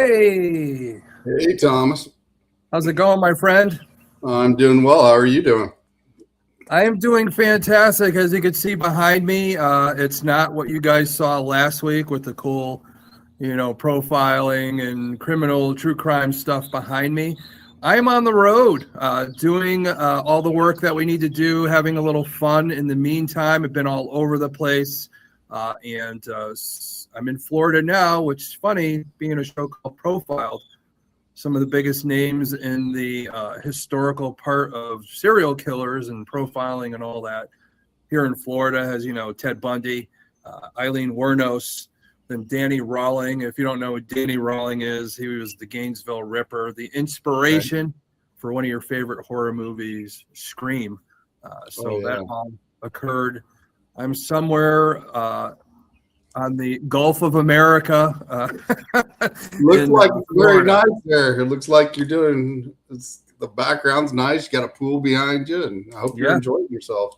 Hey, Hey, Thomas. how's it going, my friend? I'm doing well. How are you doing? I am doing fantastic. As you can see behind me, it's not what you guys saw last week with the cool, profiling and criminal true crime stuff behind me. I am on the road doing all the work that we need to do, having a little fun in the meantime. I've been all over the place. And I'm in Florida now, which is funny, being in a show called Profiled. Some of the biggest names in the historical part of serial killers and profiling and all that here in Florida has, Ted Bundy, Eileen Wuornos, then Danny Rawling. If you don't know what Danny Rawling is, he was the Gainesville Ripper, the inspiration for one of your favorite horror movies, Scream. That all occurred. I'm somewhere on the Gulf of America. Looks like it's very nice there. It looks like you're doing, the background's nice. You got a pool behind you, and I hope you're enjoying yourself.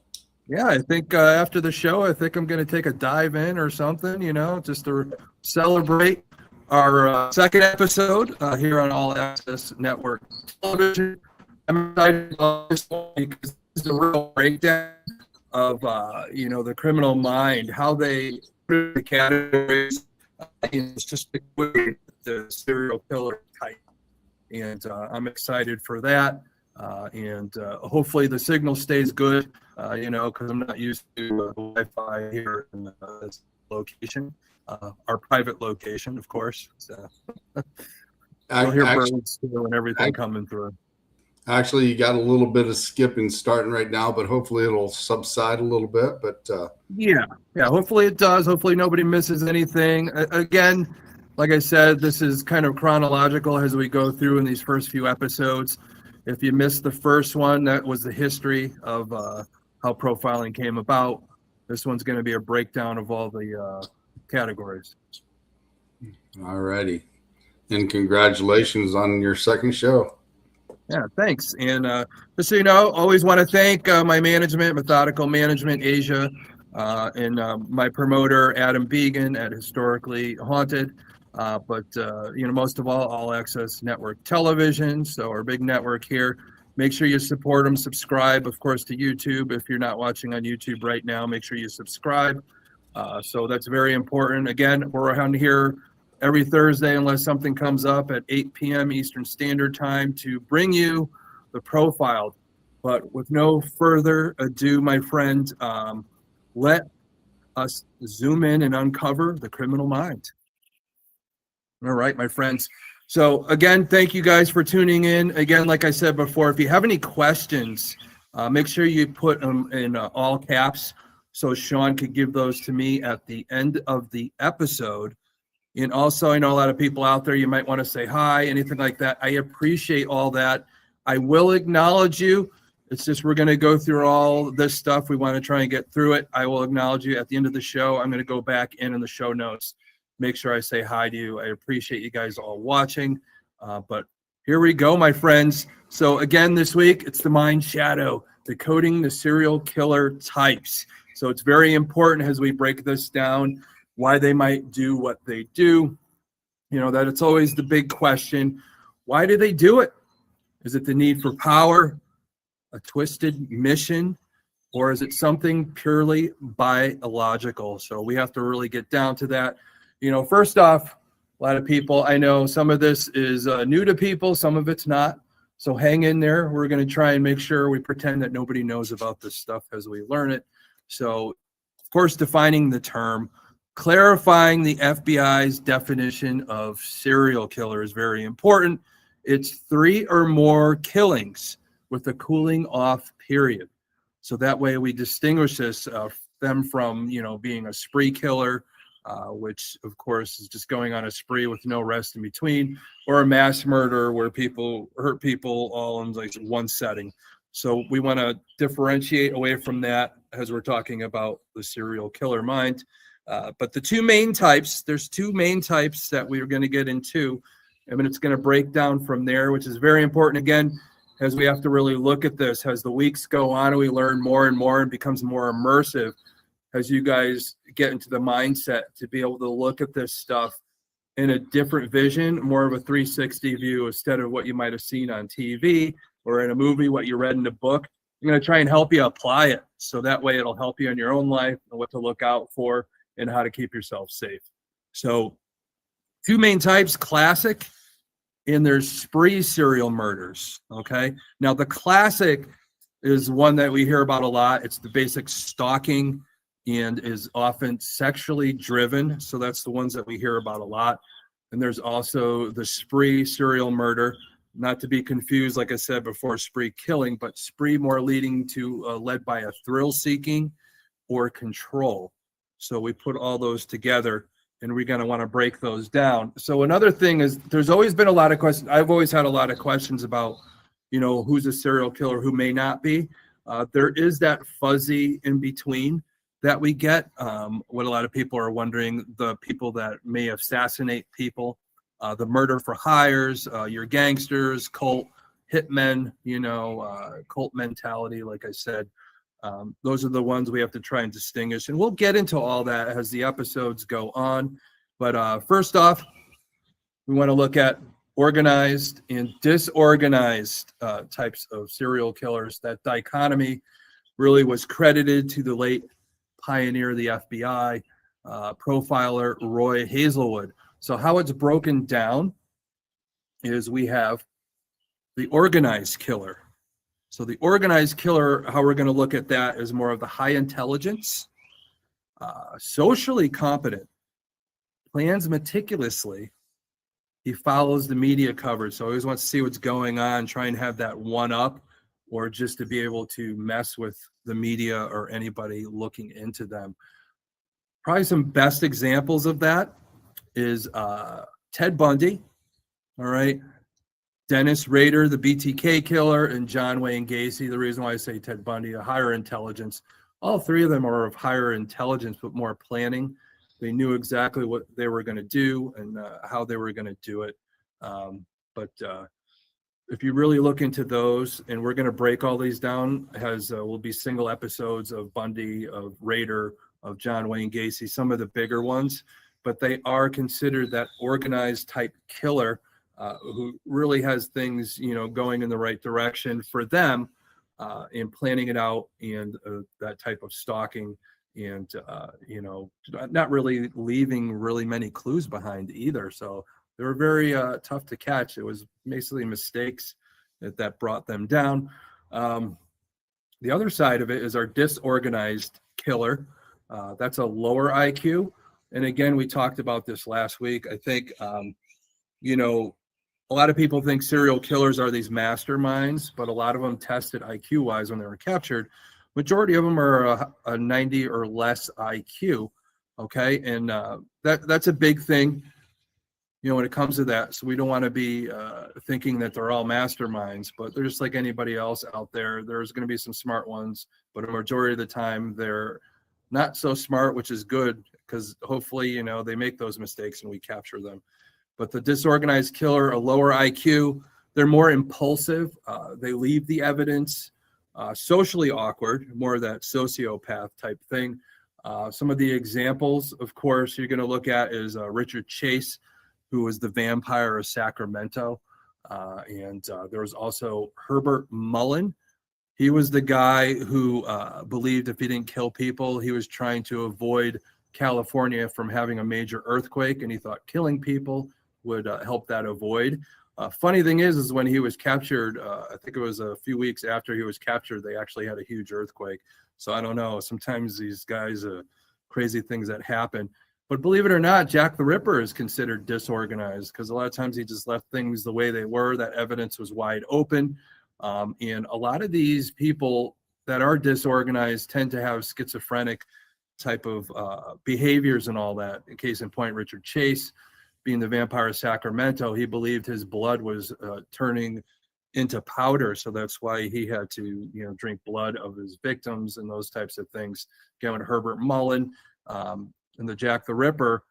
Yeah, I think after the show, I think I'm going to take a dive in or something, just to celebrate our second episode here on All Access Network Television. I'm excited about this one because this is a real breakdown of, the criminal mind, how they put the categories. It's just the serial killer type. And I'm excited for that. And hopefully the signal stays good, because I'm not used to Wi-Fi here in this location, our private location, of course. So you'll hear birds and everything coming through. Actually, you got a little bit of skipping starting right now, but hopefully it'll subside a little bit. But yeah, hopefully it does. Hopefully nobody misses anything. Again, like I said, this is kind of chronological as we go through in these first few episodes. If you missed the first one, that was the history of how profiling came about. This one's going to be a breakdown of all the categories. All righty. And congratulations on your second show. Yeah, thanks. And just so you know, always want to thank my management, Methodical Management Asia, and my promoter, Adam Began at Historically Haunted. But most of all Access Network Television, so our big network here. Make sure you support them, subscribe, of course, to YouTube. If you're not watching on YouTube right now, make sure you subscribe. So that's very important. Again, we're around here every Thursday, unless something comes up, at 8 p.m. Eastern Standard Time to bring you the Profiled. But with no further ado, my friend, let us zoom in and uncover the criminal mind. All right, my friends. So again, thank you guys for tuning in. Again, like I said before, if you have any questions, make sure you put them in all caps so Sean could give those to me at the end of the episode. And also, I know a lot of people out there, you might want to say hi, anything like that. I appreciate all that. I will acknowledge you. It's just we're going to go through all this stuff. We want to try and get through it. I will acknowledge you at the end of the show. I'm going to go back in the show notes. Make sure I say hi to you. I appreciate you guys all watching. But here we go, my friends. So again, this week, it's the Mind Shadow, decoding the serial killer types. So it's very important as we break this down, why they might do what they do. That it's always the big question. Why do they do it? Is it the need for power, a twisted mission, or is it something purely biological? So we have to really get down to that. First off, a lot of people, I know some of this is new to people, some of it's not. So hang in there. We're going to try and make sure we pretend that nobody knows about this stuff as we learn it. So, of course, defining the term, clarifying the FBI's definition of serial killer is very important. It's 3 or more killings with a cooling off period. So that way we distinguish them from, being a spree killer, which of course is just going on a spree with no rest in between, or a mass murder where people hurt people all in like one setting. So we want to differentiate away from that as we're talking about the serial killer mind. But the two main types, there's two main types that we are going to get into. And it's going to break down from there, which is very important. Again, as we have to really look at this, as the weeks go on and we learn more and more and becomes more immersive, as you guys get into the mindset to be able to look at this stuff in a different vision, more of a 360 view instead of what you might have seen on TV or in a movie, what you read in a book. I'm going to try and help you apply it. So that way it'll help you in your own life and what to look out for and how to keep yourself safe. So two main types, classic, and there's spree serial murders. Okay. Now the classic is one that we hear about a lot. It's the basic stalking and is often sexually driven. So that's the ones that we hear about a lot. And there's also the spree serial murder, not to be confused, like I said before, spree killing, but spree more leading to led by a thrill seeking or control. So we put all those together and we're going to want to break those down. So another thing is there's always been a lot of questions. I've always had a lot of questions about, you know, who's a serial killer, who may not be. There is that fuzzy in between that we get. What a lot of people are wondering, the people that may assassinate people, the murder for hires, your gangsters, cult hitmen, you know, cult mentality, like I said. Those are the ones we have to try and distinguish. And we'll get into all that as the episodes go on. But first off, we want to look at organized and disorganized types of serial killers. That dichotomy really was credited to the late pioneer of the FBI, profiler Roy Hazelwood. So how it's broken down is we have the organized killer. So the organized killer, how we're going to look at that is more of the high intelligence, socially competent, plans meticulously. He follows the media coverage, so always wants to see what's going on, try and have that one up, or just to be able to mess with the media or anybody looking into them. Probably some best examples of that is Ted Bundy, all right, Dennis Rader, the BTK killer, and John Wayne Gacy. The reason why I say Ted Bundy, a higher intelligence. All three of them are of higher intelligence, but more planning. They knew exactly what they were going to do and how they were going to do it. But if you really look into those, and we're going to break all these down, will be single episodes of Bundy, of Rader, of John Wayne Gacy, some of the bigger ones, but they are considered that organized type killer who really has things, you know, going in the right direction for them in planning it out, and that type of stalking, and you know, not really leaving really many clues behind either. So they were very tough to catch. It was basically mistakes that brought them down. The other side of it is our disorganized killer. That's a lower IQ. And again, we talked about this last week. I think, you know, a lot of people think serial killers are these masterminds, but a lot of them tested IQ-wise when they were captured. Majority of them are a 90 or less IQ, okay? And that's a big thing, you know, when it comes to that. So we don't want to be thinking that they're all masterminds, but they're just like anybody else out there. There's going to be some smart ones, but a majority of the time they're not so smart, which is good, because hopefully, you know, they make those mistakes and we capture them. But the disorganized killer, a lower IQ, they're more impulsive. They leave the evidence, socially awkward, more of that sociopath type thing. Some of the examples, of course, you're going to look at is Richard Chase, who was the vampire of Sacramento. And there was also Herbert Mullen. He was the guy who believed if he didn't kill people, he was trying to avoid California from having a major earthquake, and he thought killing people would help that avoid. Funny thing is when he was captured, I think it was a few weeks after he was captured, they actually had a huge earthquake. So I don't know, sometimes these guys, crazy things that happen. But believe it or not, Jack the Ripper is considered disorganized, because a lot of times he just left things the way they were. That evidence was wide open. And a lot of these people that are disorganized tend to have schizophrenic type of behaviors and all that. In case in point, Richard Chase, being the vampire of Sacramento, he believed his blood was turning into powder, so that's why he had to, you know, drink blood of his victims and those types of things. Again, with Herbert Mullen and the Jack the Ripper,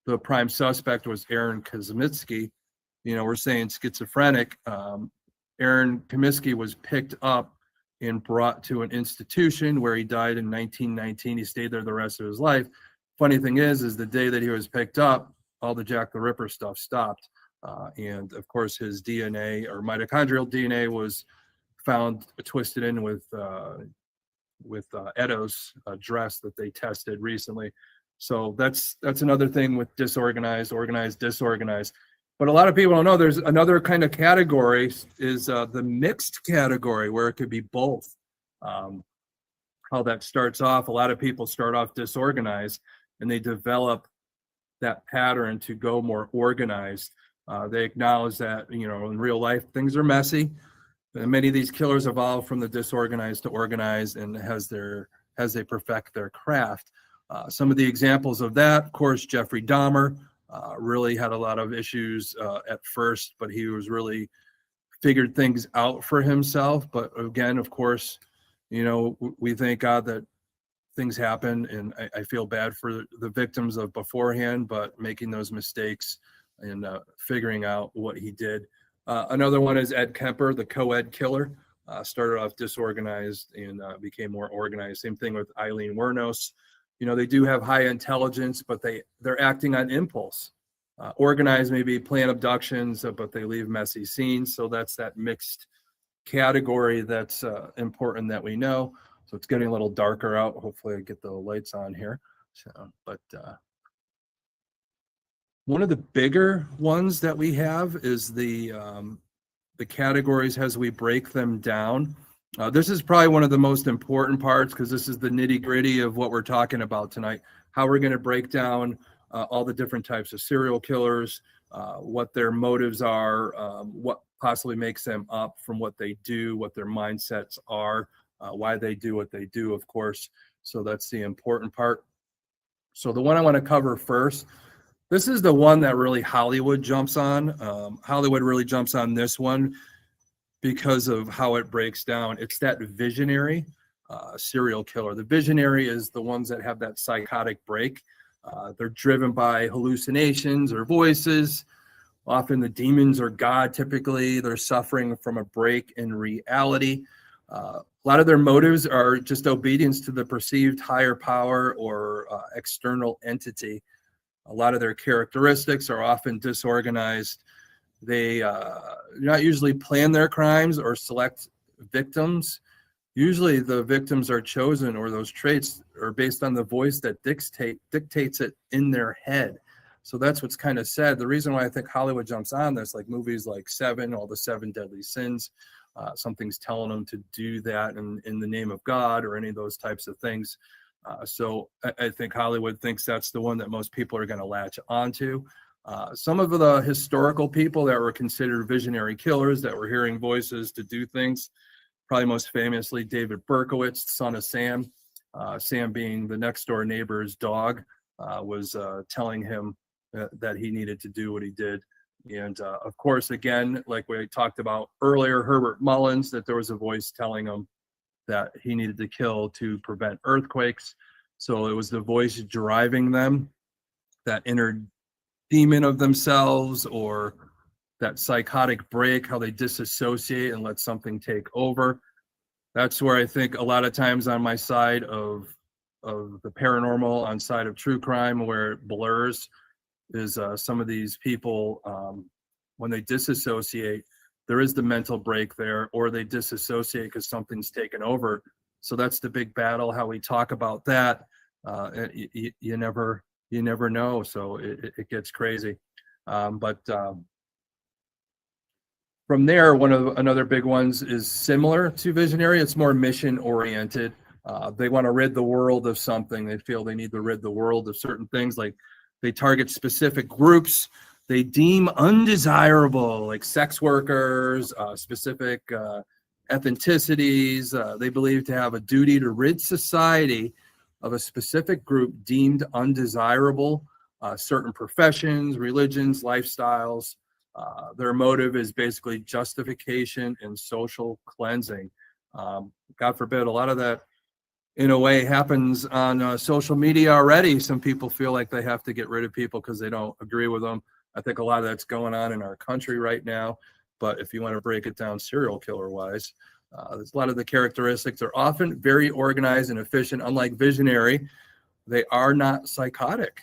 the prime suspect was Aaron Kosminski. You know, we're saying schizophrenic. Aaron Kosminski was picked up and brought to an institution where he died in 1919. He stayed there the rest of his life. Funny thing is the day that he was picked up, all the Jack the Ripper stuff stopped. And of course, his DNA or mitochondrial DNA was found twisted in with Edo's dress that they tested recently. So that's another thing with disorganized, organized, disorganized. But a lot of people don't know there's another kind of category is the mixed category where it could be both. How that starts off, a lot of people start off disorganized and they develop that pattern to go more organized. They acknowledge that, you know, in real life, things are messy. And many of these killers evolve from the disorganized to organized and as they perfect their craft. Some of the examples of that, of course, Jeffrey Dahmer really had a lot of issues at first, but he was really figured things out for himself. But again, of course, you know, we thank God that things happen, and I feel bad for the victims of beforehand, but making those mistakes and figuring out what he did. Another one is Ed Kemper, the co-ed killer. Started off disorganized and became more organized. Same thing with Eileen Wuornos. You know, they do have high intelligence, but they're acting on impulse. Organized maybe plan abductions, but they leave messy scenes. So that's that mixed category that's important that we know. So it's getting a little darker out. Hopefully I get the lights on here. So, but one of the bigger ones that we have is the categories as we break them down. This is probably one of the most important parts because this is the nitty gritty of what we're talking about tonight. How we're going to break down all the different types of serial killers, what their motives are, what possibly makes them up from what they do, what their mindsets are, why they do what they do, of course. So that's the important part. So the one I want to cover first, this is the one that really Hollywood jumps on. Hollywood really jumps on this one because of how it breaks down. It's that visionary serial killer. The visionary is the ones that have that psychotic break. They're driven by hallucinations or voices. Often the demons or God, typically they're suffering from a break in reality. A lot of their motives are just obedience to the perceived higher power or external entity. A lot of their characteristics are often disorganized. They not usually plan their crimes or select victims. Usually the victims are chosen, or those traits are based on the voice that dictates it in their head. So that's what's kind of sad. The reason why I think Hollywood jumps on this, like movies like Seven, all the 7 deadly sins, something's telling them to do that in the name of God or any of those types of things. So I think Hollywood thinks that's the one that most people are going to latch onto. Some of the historical people that were considered visionary killers that were hearing voices to do things, probably most famously David Berkowitz, son of Sam. Sam being the next door neighbor's dog, was telling him that he needed to do what he did. And of course, again, like we talked about earlier, Herbert Mullins, that there was a voice telling him that he needed to kill to prevent earthquakes. So it was the voice driving them, that inner demon of themselves, or that psychotic break, how they disassociate and let something take over. That's where I think a lot of times on my side of the paranormal, on side of true crime, where it blurs, is some of these people, when they disassociate, there is the mental break there, or they disassociate because something's taken over. So that's the big battle, how we talk about that. You never know. So it gets crazy. But from there, another big ones is similar to visionary. It's more mission oriented. They want to rid the world of something. They feel they need to rid the world of certain things. Like they target specific groups they deem undesirable, like sex workers, specific ethnicities. They believe to have a duty to rid society of a specific group deemed undesirable, certain professions, religions, lifestyles. Their motive is basically justification and social cleansing. God forbid, a lot of that, in a way, happens on social media already. Some people feel like they have to get rid of people because they don't agree with them. I think a lot of that's going on in our country right now. But if you want to break it down serial killer wise, there's a lot of the characteristics are often very organized and efficient. Unlike visionary, they are not psychotic.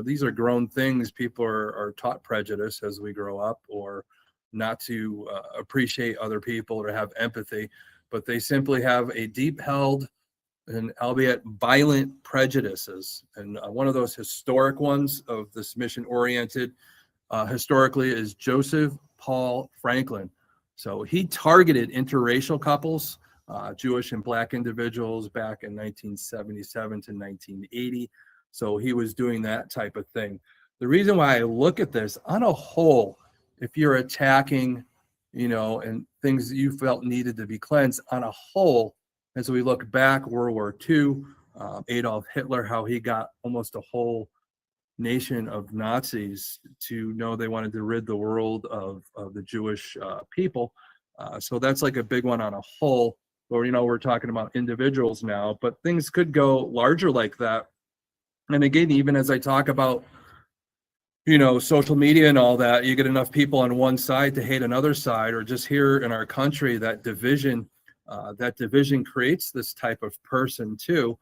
These are grown things. People are taught prejudice as we grow up, or not to appreciate other people or have empathy, but they simply have a deep held and albeit violent prejudices. And one of those historic ones of this mission oriented historically is Joseph Paul Franklin. So he targeted interracial couples, Jewish and Black individuals back in 1977 to 1980. So he was doing that type of thing. The reason why I look at this on a whole, if you're attacking, and things that you felt needed to be cleansed on a whole, as we look back, World War II, Adolf Hitler, how he got almost a whole nation of Nazis to know they wanted to rid the world of the Jewish people. So that's like a big one on a whole. Or, we're talking about individuals now, but things could go larger like that. And again, even as I talk about, social media and all that, you get enough people on one side to hate another side, or just here in our country, that division creates this type of person too.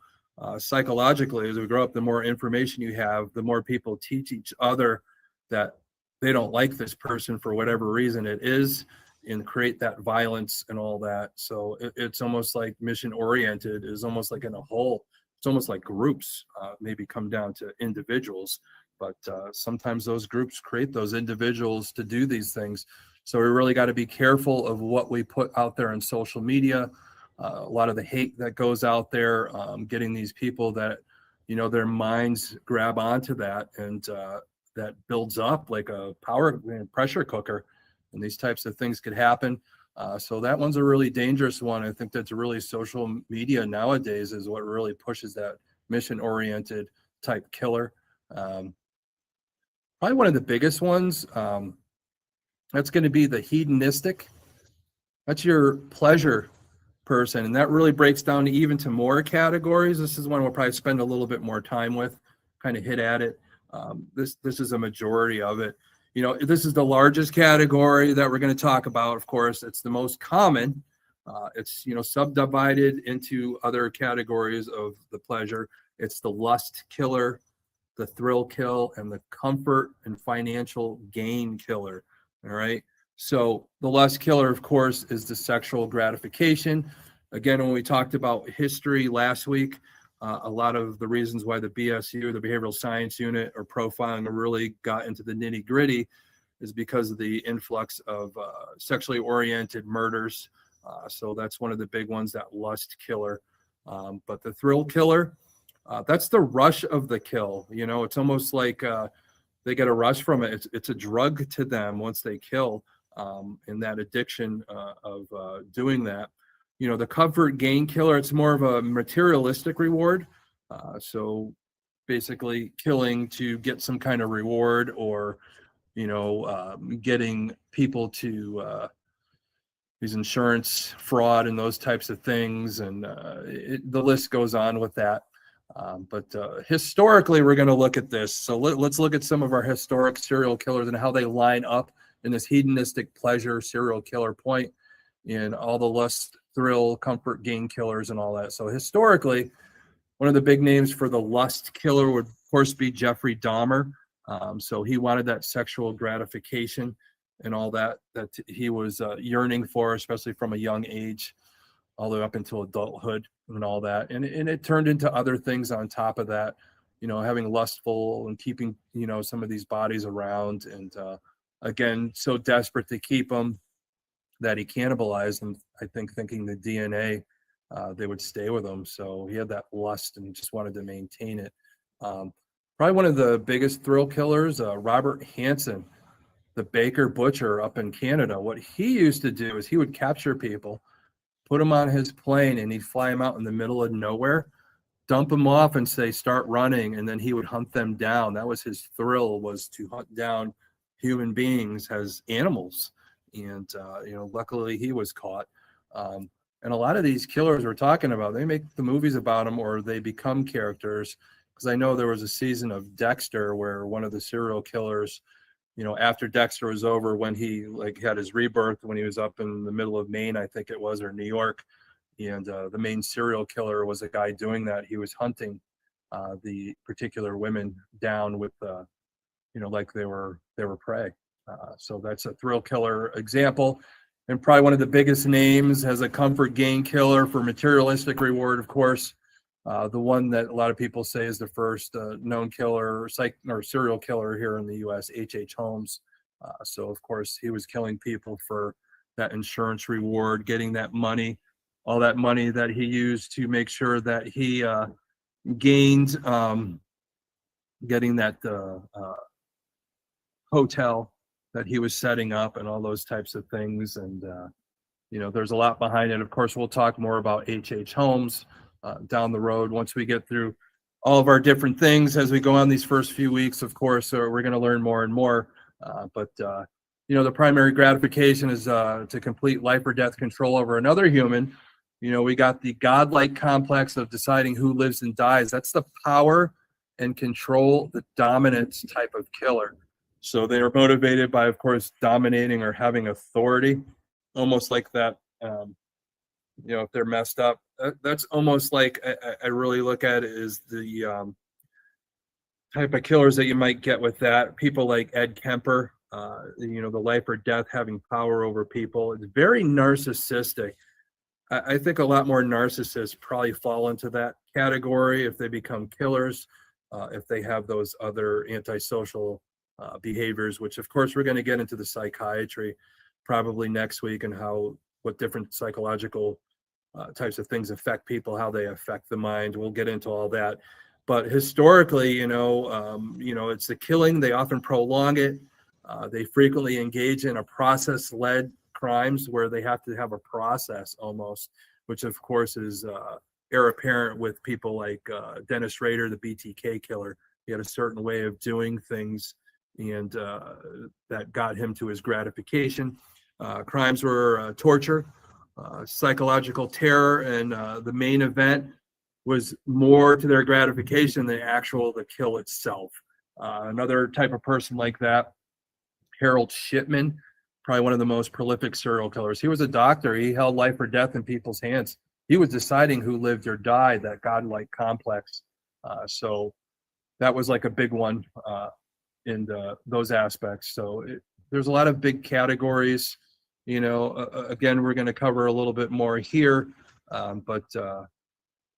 Psychologically, as we grow up, the more information you have, the more people teach each other that they don't like this person for whatever reason it is, and create that violence and all that. So it's almost like mission oriented is almost like in a whole. It's almost like groups maybe come down to individuals, but sometimes those groups create those individuals to do these things. So we really got to be careful of what we put out there on social media. A lot of the hate that goes out there, getting these people that, their minds grab onto that, and that builds up like a pressure cooker, and these types of things could happen. So that one's a really dangerous one. I think that's really social media nowadays is what really pushes that mission-oriented type killer. Probably one of the biggest ones, that's going to be the hedonistic. That's your pleasure person, and that really breaks down even to more categories. This is one we'll probably spend a little bit more time with, kind of hit at it. This is a majority of it. This is the largest category that we're going to talk about. Of course, it's the most common. It's subdivided into other categories of the pleasure. It's the lust killer, the thrill kill, and the comfort and financial gain killer. All right. So the lust killer, of course, is the sexual gratification. Again, when we talked about history last week, a lot of the reasons why the BSU, the Behavioral Science Unit, or profiling really got into the nitty gritty is because of the influx of sexually oriented murders. So that's one of the big ones, that lust killer. But the thrill killer, that's the rush of the kill. It's almost like they get a rush from it. It's a drug to them once they kill, and that addiction of doing that. The comfort gain killer, it's more of a materialistic reward. So basically killing to get some kind of reward, or, getting people to these insurance fraud and those types of things. And the list goes on with that. But historically, we're going to look at this. So let's look at some of our historic serial killers and how they line up in this hedonistic pleasure serial killer point, in all the lust, thrill, comfort, gain killers and all that. So historically, one of the big names for the lust killer would, of course, be Jeffrey Dahmer. So he wanted that sexual gratification and all that he was yearning for, especially from a young age, all the way up until adulthood and all that. And it turned into other things on top of that, having lustful and keeping, some of these bodies around. And again, so desperate to keep them that he cannibalized them, I think, thinking the DNA, they would stay with him. So he had that lust and just wanted to maintain it. Probably one of the biggest thrill killers, Robert Hansen, the baker butcher up in Canada. What he used to do is he would capture people, put them on his plane, and he'd fly them out in the middle of nowhere, dump them off and say, start running. And then he would hunt them down. That was his thrill, was to hunt down human beings as animals. And, luckily he was caught. And a lot of these killers we're talking about, they make the movies about them, or they become characters. Because I know there was a season of Dexter where one of the serial killers, after Dexter was over, when he had his rebirth, when he was up in the middle of Maine, I think it was, or New York. And the main serial killer was a guy doing that. He was hunting the particular women down with, like they were prey. So that's a thrill killer example. And probably one of the biggest names as a comfort gain killer for materialistic reward, of course. The one that a lot of people say is the first known killer or serial killer here in the U.S., H.H. Holmes. So, of course, he was killing people for that insurance reward, getting that money, all that money that he used to make sure that he gained, getting that hotel that he was setting up and all those types of things. And, there's a lot behind it. Of course, we'll talk more about H.H. Holmes down the road once we get through all of our different things as we go on these first few weeks. Of course, we're going to learn more and more. But the primary gratification is to complete life or death control over another human. We got the godlike complex of deciding who lives and dies. That's the power and control, the dominance type of killer. So they are motivated by, of course, dominating or having authority, almost like that. If they're messed up, that's almost like I really look at it as the type of killers that you might get with that. People like Ed Kemper, the life or death, having power over people. It's very narcissistic. I think a lot more narcissists probably fall into that category if they become killers, if they have those other antisocial behaviors, which of course we're going to get into the psychiatry probably next week and what different psychological types of things affect people, how they affect the mind. We'll get into all that. But historically, it's the killing. They often prolong it. They frequently engage in a process-led crimes where they have to have a process almost, which of course is heir apparent with people like Dennis Rader, the BTK killer. He had a certain way of doing things, and that got him to his gratification. Crimes were torture, psychological terror, and the main event was more to their gratification than the kill itself. Another type of person like that, Harold Shipman, probably one of the most prolific serial killers. He was a doctor. He held life or death in people's hands. He was deciding who lived or died, that godlike complex. So that was like a big one in those aspects. So there's a lot of big categories. Again, we're going to cover a little bit more here, but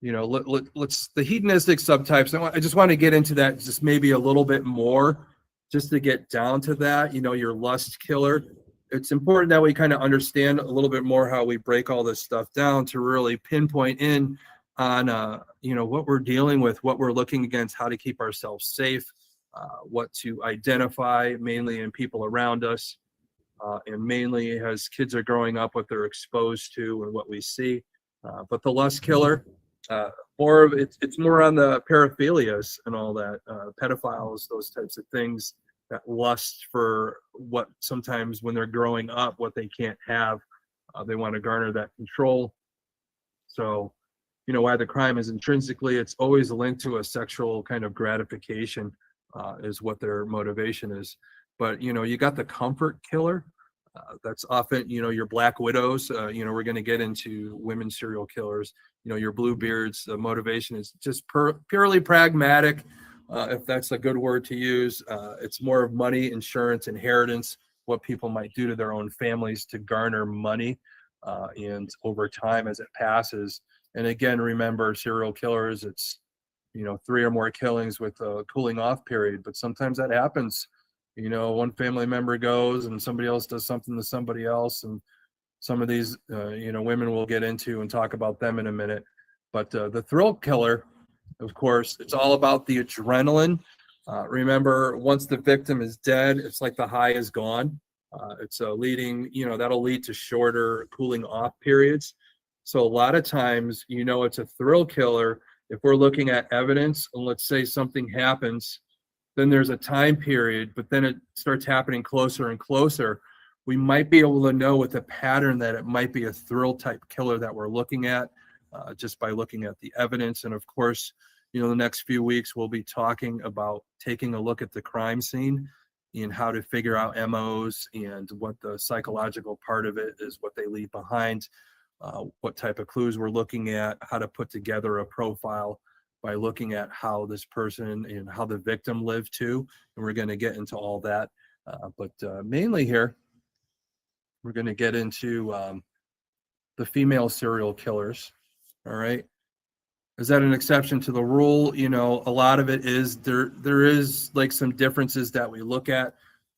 let's the hedonistic subtypes. I just want to get into that just maybe a little bit more, just to get down to that. Your lust killer. It's important that we kind of understand a little bit more how we break all this stuff down to really pinpoint in on what we're dealing with, what we're looking against, how to keep ourselves safe, what to identify mainly in people around us. And mainly as kids are growing up, what they're exposed to and what we see. But the lust killer, it's more on the paraphilias and all that, pedophiles, those types of things, that lust for what sometimes when they're growing up, what they can't have, they want to garner that control. So, why the crime is intrinsically, it's always linked to a sexual kind of gratification, is what their motivation is. But, you got the comfort killer. That's often, your black widows. We're going to get into women serial killers. Your bluebeards. The motivation is just purely pragmatic, if that's a good word to use. It's more of money, insurance, inheritance, what people might do to their own families to garner money. And over time, as it passes, and again, remember, serial killers, it's 3 or more killings with a cooling off period, but sometimes that happens. One family member goes and somebody else does something to somebody else. And some of these, women we'll get into and talk about them in a minute. But the thrill killer, of course, it's all about the adrenaline. Remember, once the victim is dead, it's like the high is gone. It's leading, that'll lead to shorter cooling off periods. So a lot of times, it's a thrill killer. If we're looking at evidence and let's say something happens, then there's a time period, but then it starts happening closer and closer. We might be able to know with a pattern that it might be a thrill type killer that we're looking at, just by looking at the evidence. And of course, the next few weeks we'll be talking about taking a look at the crime scene and how to figure out MOs and what the psychological part of it is, what they leave behind, what type of clues we're looking at, how to put together a profile by looking at how this person and how the victim lived too. And we're going to get into all that. But mainly here, we're going to get into the female serial killers. All right. Is that an exception to the rule? You know, a lot of it is there is like some differences that we look at.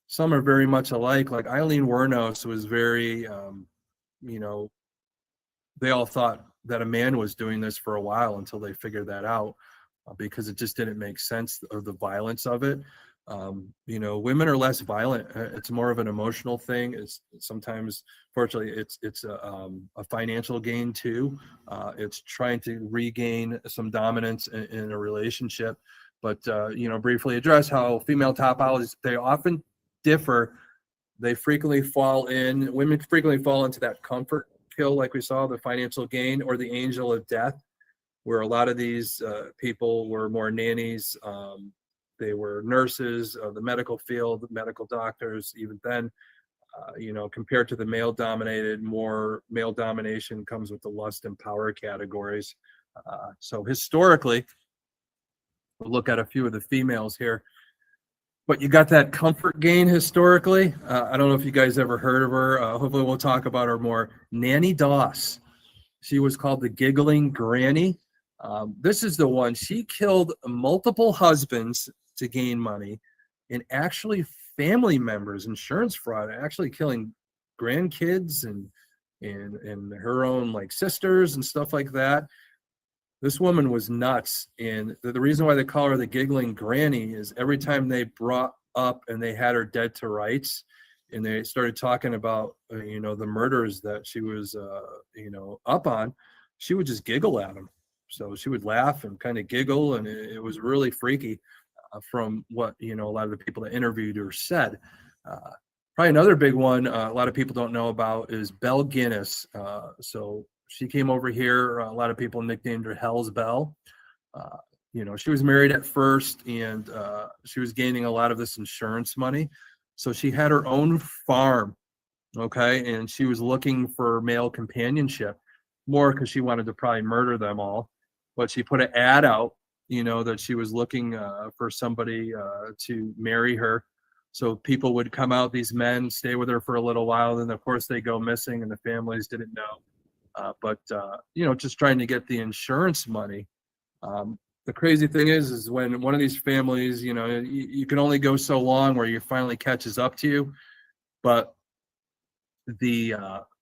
Some are very much alike. Like Eileen Wuornos was very, you know, they all thought that a man was doing this for a while until they figured that out, because it just didn't make sense of the violence of it. You know, women are less violent. It's more of an emotional thing. It's sometimes, fortunately, it's a financial gain too. It's trying to regain some dominance in a relationship. But you know, briefly address how female topologies, they often differ. They frequently women frequently fall into that comfort kill, like we saw, the financial gain, or the angel of death, where a lot of these people were more nannies. They were nurses, the medical field, medical doctors. Even then, you know, compared to the male-dominated, more male domination comes with the lust and power categories. So historically, we'll look at a few of the females here. But you got that comfort gain historically. I don't know if you guys ever heard of her. Hopefully we'll talk about her more. Nanny Doss. She was called the Giggling Granny. This is the one. She killed multiple husbands to gain money, and actually family members, insurance fraud, actually killing grandkids and her own like sisters and stuff like that. This woman was nuts. And the reason why they call her the Giggling Granny is every time they brought up and they had her dead to rights, and they started talking about, you know, the murders that she was, you know, up on, she would just giggle at them. So she would laugh and kind of giggle, and it was really freaky, from what, you know, a lot of the people that interviewed her said. Probably another big one a lot of people don't know about is Belle Guinness. So she came over here. A lot of people nicknamed her Hell's Belle. You know, she was married at first, and she was gaining a lot of this insurance money. So she had her own farm, okay, and she was looking for male companionship, more because she wanted to probably murder them all. But she put an ad out, you know, that she was looking for somebody to marry her. So people would come out, these men, stay with her for a little while, then of course they go missing, and the families didn't know. But you know, just trying to get the insurance money. The crazy thing is when one of these families, you know, you can only go so long where you finally catches up to you. But the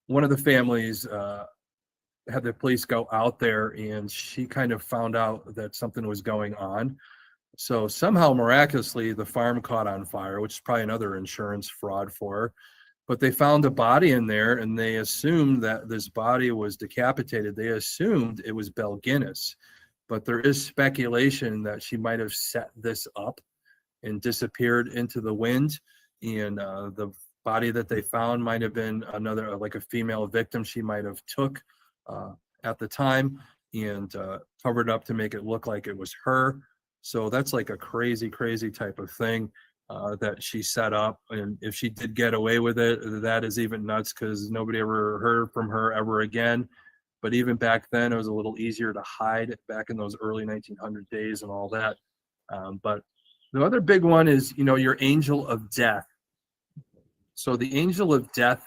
one of the families had the police go out there, and she kind of found out that something was going on. So somehow miraculously the farm caught on fire, which is probably another insurance fraud for her. But they found a body in there, and they assumed that this body was decapitated. They assumed it was Belle Guinness. But there is speculation that she might have set this up and disappeared into the wind. And the body that they found might have been another, like a female victim she might have took at the time, and covered up to make it look like it was her. So that's like a crazy, crazy type of thing that she set up. And if she did get away with it, that is even nuts, because nobody ever heard from her ever again. But even back then, it was a little easier to hide back in those early 1900 days and all that. But the other big one is, you know, your angel of death. So the angel of death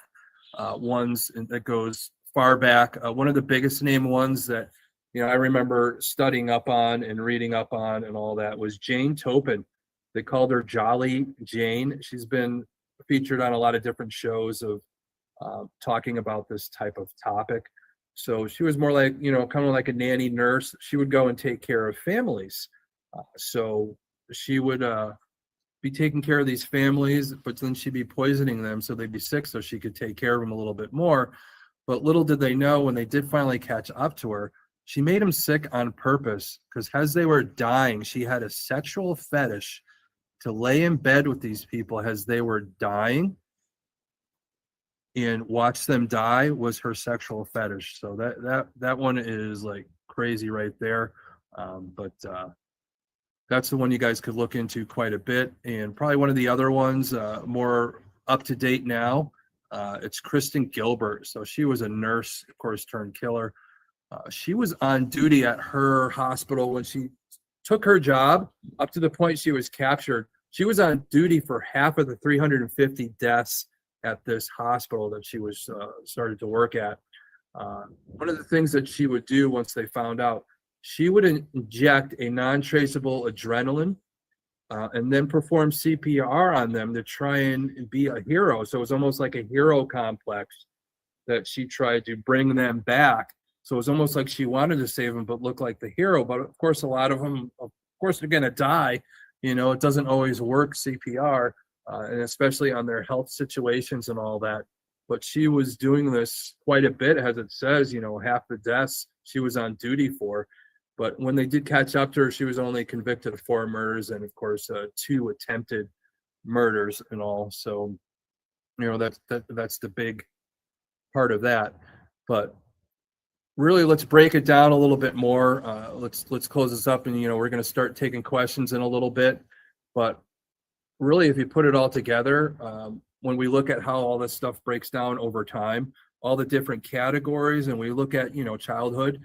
ones that goes far back. One of the biggest name ones that, you know, I remember studying up on and reading up on and all that was Jane Topin. They called her Jolly Jane. She's been featured on a lot of different shows of talking about this type of topic. So she was more like, you know, kind of like a nanny nurse. She would go and take care of families. So she would be taking care of these families, but then she'd be poisoning them so they'd be sick, so she could take care of them a little bit more. But little did they know, when they did finally catch up to her, she made them sick on purpose, because as they were dying, she had a sexual fetish to lay in bed with these people as they were dying and watch them die was her sexual fetish. So that one is like crazy right there. But that's the one you guys could look into quite a bit. And probably one of the other ones, more up to date now, it's Kristen Gilbert. So she was a nurse, of course, turned killer. She was on duty at her hospital when she took her job up to the point she was captured. She was on duty for half of the 350 deaths at this hospital that she was started to work at. One of the things that she would do once they found out, she would inject a non-traceable adrenaline and then perform CPR on them to try and be a hero. So it was almost like a hero complex that she tried to bring them back. So it was almost like she wanted to save them, but look like the hero. But of course, a lot of them, of course, they're going to die. You know, it doesn't always work, CPR, and especially on their health situations and all that. But she was doing this quite a bit, as it says, you know, half the deaths she was on duty for. But when they did catch up to her, she was only convicted of 4 murders and, of course, 2 attempted murders and all. So, you know, that's the big part of that. But really, let's break it down a little bit more. Let's close this up, and you know, we're going to start taking questions in a little bit. But really, if you put it all together, when we look at how all this stuff breaks down over time, all the different categories, and we look at, you know, childhood,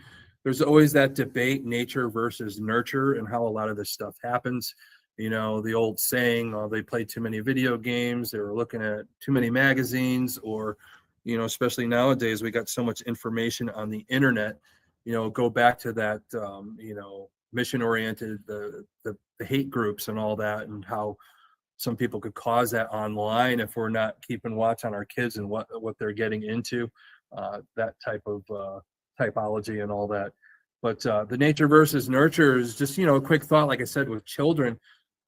there's always that debate, nature versus nurture, and how a lot of this stuff happens. You know, the old saying, oh, they played too many video games, they were looking at too many magazines, or, you know, especially nowadays, we got so much information on the internet. You know, go back to that, you know, mission-oriented, the hate groups and all that, and how some people could cause that online if we're not keeping watch on our kids and what they're getting into, that type of typology and all that. But the nature versus nurture is just, you know, a quick thought, like I said, with children.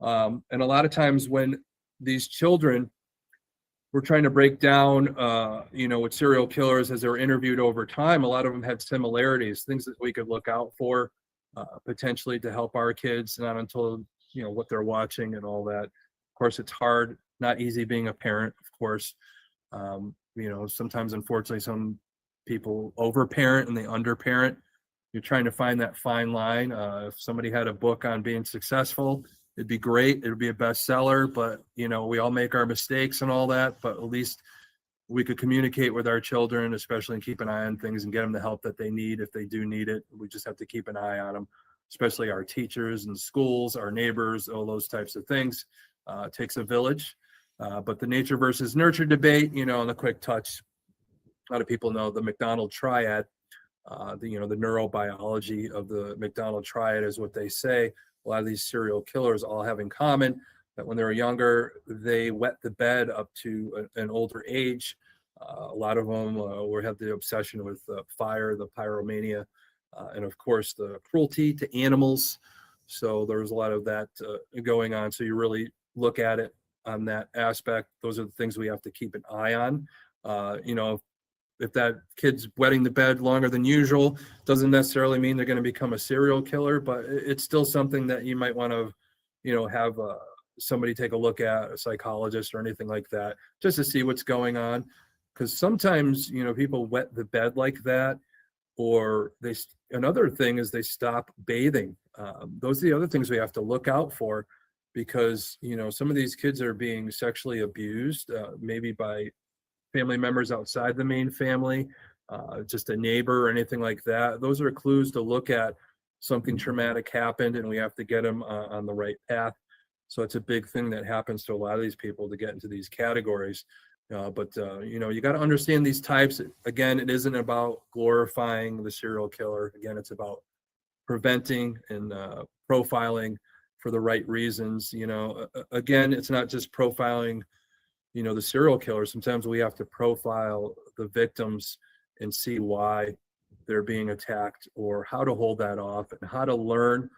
And a lot of times when these children, we're trying to break down, you know, with serial killers as they were interviewed over time, a lot of them had similarities, things that we could look out for, potentially to help our kids, not until, you know, what they're watching and all that. Of course, it's hard, not easy being a parent, of course. You know, sometimes, unfortunately, some people overparent and they underparent. You're trying to find that fine line. If somebody had a book on being successful, it'd be great. It would be a bestseller, but, you know, we all make our mistakes and all that, but at least we could communicate with our children, especially, and keep an eye on things and get them the help that they need if they do need it. We just have to keep an eye on them, especially our teachers and schools, our neighbors, all those types of things. It takes a village. But the nature versus nurture debate, you know, in a quick touch, a lot of people know the McDonald triad. You know, the neurobiology of the McDonald triad is what they say. A lot of these serial killers all have in common that when they were younger, they wet the bed up to an older age. A lot of them have the obsession with fire, the pyromania, and of course the cruelty to animals. So there's a lot of that going on. So you really look at it on that aspect. Those are the things we have to keep an eye on. You know, if that kid's wetting the bed longer than usual, doesn't necessarily mean they're going to become a serial killer, but it's still something that you might want to, you know, have somebody take a look at, a psychologist or anything like that, just to see what's going on. Because sometimes, you know, people wet the bed like that, or another thing is they stop bathing. Those are the other things we have to look out for, because, you know, some of these kids are being sexually abused, maybe by family members outside the main family, just a neighbor or anything like that. Those are clues to look at. Something traumatic happened and we have to get them on the right path. So it's a big thing that happens to a lot of these people to get into these categories. But you know, you got to understand these types. Again, it isn't about glorifying the serial killer. Again, it's about preventing and profiling for the right reasons. You know, again, it's not just profiling, you know, the serial killer. Sometimes we have to profile the victims and see why they're being attacked, or how to hold that off, and how to learn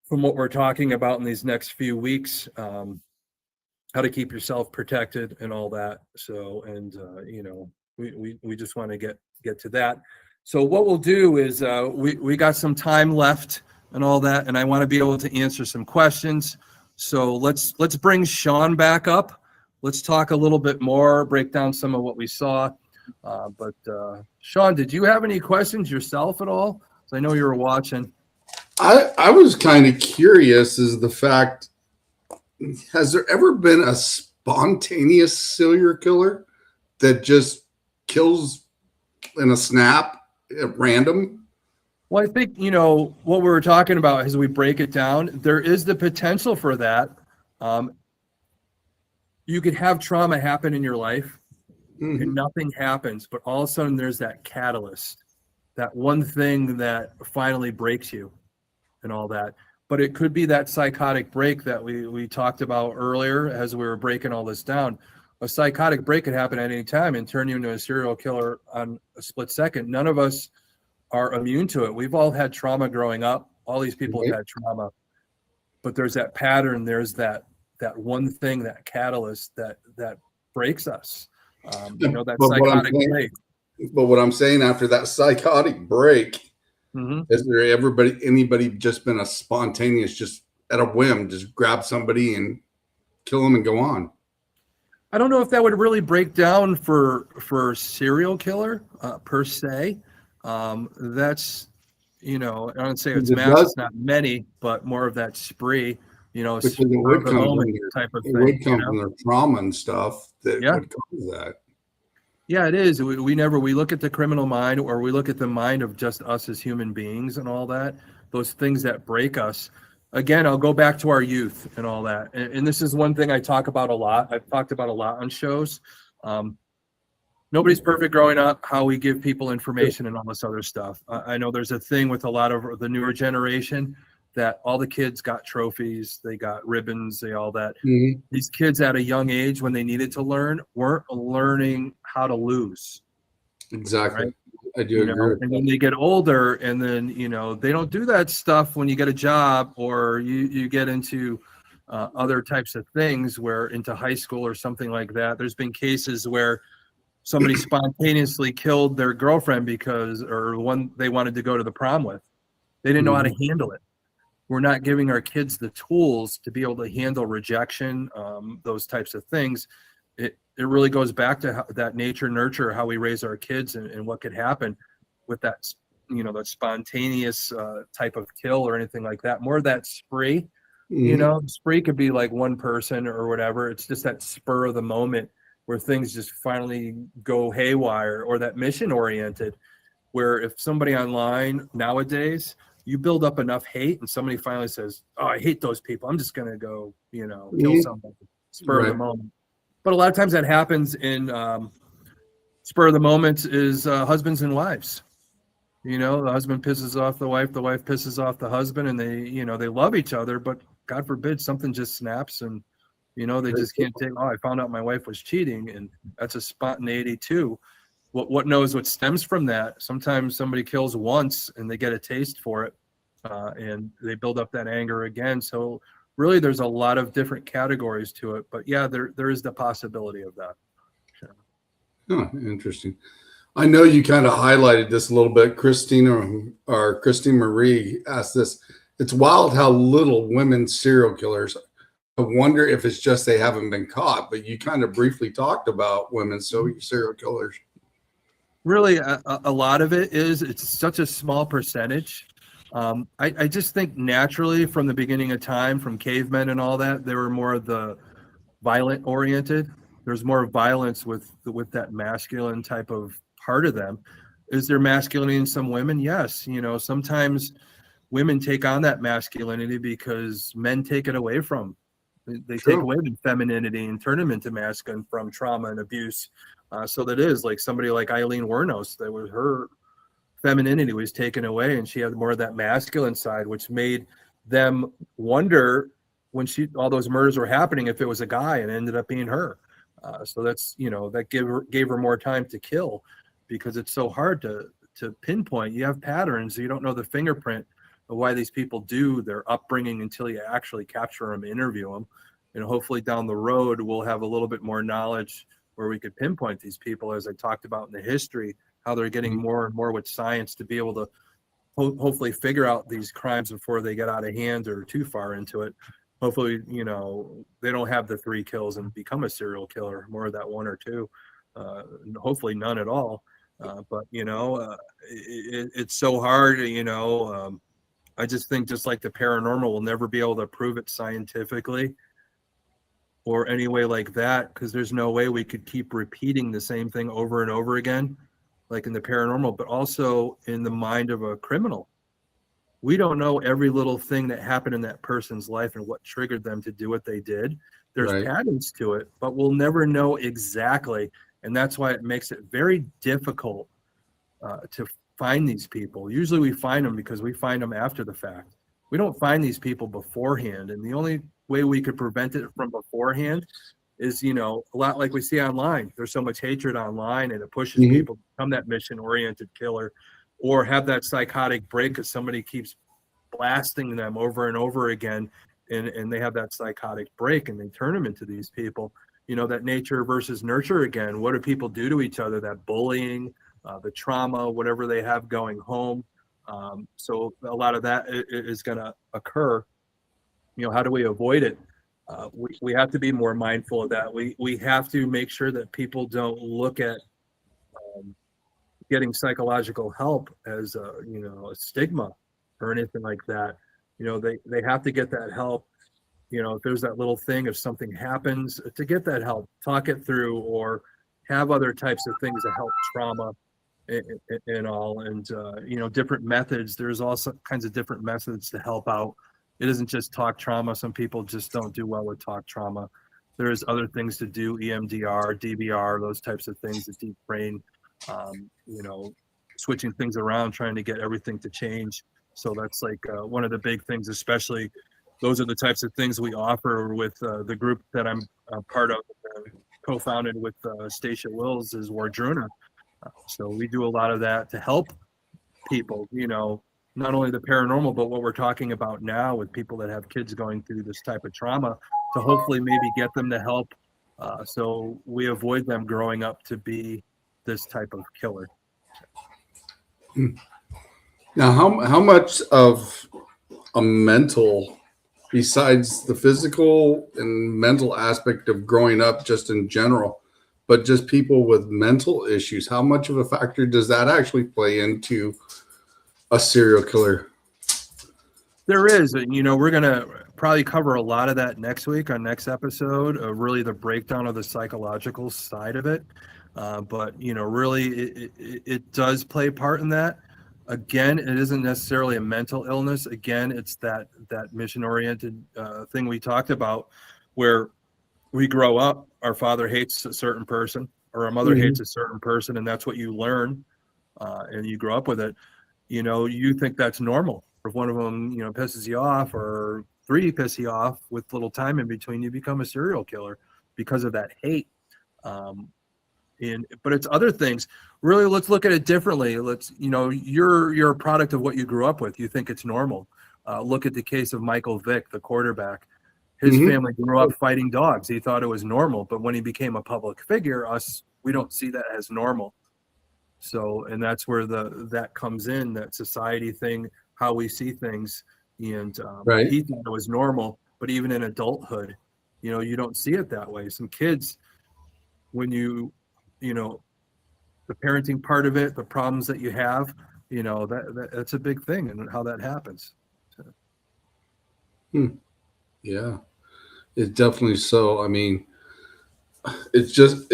from what we're talking about in these next few weeks, how to keep yourself protected and all that. So, and you know, we just want to get to that. So what we'll do is we got some time left and all that, and I want to be able to answer some questions. So let's bring Sean back up. Let's talk a little bit more, break down some of what we saw. But Sean, did you have any questions yourself at all? So I know you were watching. I was kind of curious, is the fact, has there ever been a spontaneous serial killer that just kills in a snap at random? Well, I think, what we were talking about as we break it down, there is the potential for that. You could have trauma happen in your life and nothing happens, but all of a sudden there's that catalyst, that one thing that finally breaks you and all that. But it could be that psychotic break that we talked about earlier as we were breaking all this down. A psychotic break could happen at any time and turn you into a serial killer on a split second. None of us are immune to it. We've all had trauma growing up. All these people have had trauma, but there's that pattern. There's that one thing, that catalyst that breaks us. That psychotic break. But what I'm saying, after that psychotic break, is there anybody just been a spontaneous, just at a whim, just grab somebody and kill them and go on? I don't know if that would really break down for serial killer per se. That's, I don't say it's mass, it's not many, but more of that spree, because it would come from type of thing. It would come from their trauma and stuff that would cause that. Yeah, it is. We look at the criminal mind, or we look at the mind of just us as human beings and all that, those things that break us. Again, I'll go back to our youth and all that. And this is one thing I talk about a lot. I've talked about a lot on shows. Nobody's perfect growing up, how we give people information and all this other stuff. I know there's a thing with a lot of the newer generation that all the kids got trophies, they got ribbons, all that. These kids at a young age, when they needed to learn, weren't learning how to lose. Exactly. Right? I do agree. And then they get older, and then, they don't do that stuff when you get a job or you get into other types of things, where into high school or something like that. There's been cases where somebody spontaneously killed their girlfriend or one they wanted to go to the prom with. They didn't know how to handle it. We're not giving our kids the tools to be able to handle rejection, those types of things. It really goes back to that nature nurture, how we raise our kids, and what could happen with that, that spontaneous type of kill or anything like that. More of that spree, spree could be like one person or whatever. It's just that spur of the moment where things just finally go haywire, or that mission oriented, where if somebody online nowadays, you build up enough hate and somebody finally says, "Oh, I hate those people. I'm just going to go, kill somebody." Spur of the moment. But a lot of times that happens in spur of the moment is husbands and wives. The husband pisses off the wife pisses off the husband, and they love each other, but God forbid something just snaps and, they just can't take, I found out my wife was cheating, and that's a spontaneity too. What knows what stems from that? Sometimes somebody kills once and they get a taste for it, and they build up that anger again. So really, there's a lot of different categories to it. But yeah, there is the possibility of that. Sure. Oh, interesting. I know you kind of highlighted this a little bit. Christine Marie asked this. It's wild how little women serial killers. I wonder if it's just they haven't been caught. But you kind of briefly talked about women serial killers. Really, a lot of it's such a small percentage. I just think naturally from the beginning of time, from cavemen and all that, they were more of the violent oriented. There's more violence with that masculine type of part of them. Is there masculinity in some women? Yes. Sometimes women take on that masculinity because men take it away from. They take away the femininity and turn them into masculine from trauma and abuse. So that is like somebody like Eileen Wuornos, that was her femininity was taken away, and she had more of that masculine side, which made them wonder when all those murders were happening if it was a guy, and it ended up being her. So that's that gave her more time to kill, because it's so hard to pinpoint. You have patterns, you don't know the fingerprint of why these people do their upbringing until you actually capture them, interview them, and hopefully down the road we'll have a little bit more knowledge where we could pinpoint these people, as I talked about in the history, how they're getting more and more with science to be able to hopefully figure out these crimes before they get out of hand or too far into it. Hopefully, they don't have the 3 kills and become a serial killer, more of that 1 or 2, hopefully none at all. But it's so hard, I just think, just like the paranormal, we'll never be able to prove it scientifically or any way like that, because there's no way we could keep repeating the same thing over and over again, like in the paranormal, but also in the mind of a criminal. We don't know every little thing that happened in that person's life and what triggered them to do what they did. There's Right. patterns to it, but we'll never know exactly. And that's why it makes it very difficult to find these people. Usually we find them because we find them after the fact. We don't find these people beforehand. And the only way we could prevent it from beforehand is, a lot like we see online. There's so much hatred online, and it pushes Mhm. people to become that mission-oriented killer or have that psychotic break because somebody keeps blasting them over and over again, and they have that psychotic break and they turn them into these people. That nature versus nurture again. What do people do to each other? That bullying, the trauma, whatever they have going home. So a lot of that is going to occur. How do we avoid it? We have to be more mindful of that. We have to make sure that people don't look at getting psychological help as a stigma or anything like that. They have to get that help. If there's that little thing, if something happens, to get that help, talk it through, or have other types of things that help trauma and all. And different methods. There's all kinds of different methods to help out. It isn't just talk trauma. Some people just don't do well with talk trauma. There's other things to do, EMDR, DBR, those types of things, the deep brain, switching things around, trying to get everything to change. So that's like one of the big things, especially those are the types of things we offer with the group that I'm part of, co-founded with Stacia Wills, is Wardruna. So we do a lot of that to help people, not only the paranormal, but what we're talking about now with people that have kids going through this type of trauma, to hopefully maybe get them to help so we avoid them growing up to be this type of killer. Now, how much of a mental, besides the physical and mental aspect of growing up just in general, but just people with mental issues, how much of a factor does that actually play into a serial killer? There is, and we're going to probably cover a lot of that next week on next episode, really the breakdown of the psychological side of it. But really it does play a part in that. Again, it isn't necessarily a mental illness. Again, it's that mission-oriented thing we talked about, where we grow up, our father hates a certain person or our mother hates a certain person, and that's what you learn, and you grow up with it. You think that's normal. If one of them, pisses you off, or three piss you off with little time in between, you become a serial killer because of that hate. But it's other things. Really, let's look at it differently. You're a product of what you grew up with. You think it's normal. Look at the case of Michael Vick, the quarterback. His family grew up fighting dogs. He thought it was normal, but when he became a public figure, we don't see that as normal. So, and that's where that comes in, that society thing, how we see things. And Right. he thought it was normal, but even in adulthood, you don't see it that way. Some kids, when the parenting part of it, the problems that you have, that's a big thing, and how that happens. Yeah, it's definitely so. I mean, it's just,